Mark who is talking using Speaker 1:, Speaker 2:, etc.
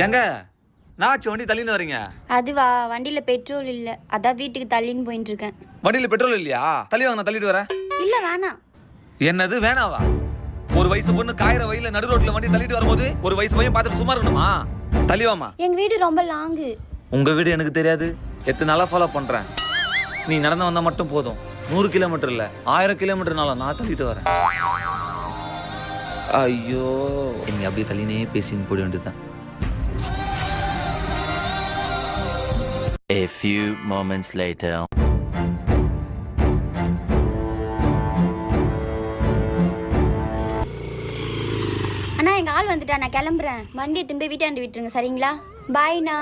Speaker 1: எங்க நான் வண்டி தள்ளின்னு வரீங்க?
Speaker 2: அதுவா, வண்டியில பெட்ரோல் இல்ல, அதான் வீட்டுக்கு தள்ளின்னு போயிட்டு இருக்கேன்.
Speaker 1: வண்டியில பெட்ரோல் இல்லையா? தள்ளி வாங்க, நான் தள்ளிட்டு வரேன்.
Speaker 2: இல்ல வேணாம்.
Speaker 1: என்னது வேணாவா? ஒரு வயசு பொண்ணு காயிற வயல நடு ரோட்ல வண்டி தள்ளிட்டு வரும்போது ஒரு வயசு பையன் பார்த்துட்டு சும்மா இருக்கணுமா? தள்ளி வாமா.
Speaker 2: எங்க வீடு ரொம்ப லாங்கு.
Speaker 1: உங்க வீடு எனக்கு தெரியாது, எத்தனை நாளா ஃபாலோ பண்றேன். நீ நடந்து வந்தா மட்டும் போதும். 100 கிலோமீட்டர் இல்ல 1000 கிலோமீட்டர்னால நான் தள்ளிட்டு வரேன். ஐயோ, நீ அப்படியே தள்ளினே பேசின்னு போட வேண்டியதுதான்.
Speaker 3: A few moments later.
Speaker 2: அண்ணா, எங்க ஆள் வந்துட்டா, நான் கிளம்புறேன். வண்டியை திரும்பி வீட்டாண்டு விட்டுருங்க, சரிங்களா? பாய்ண்ணா.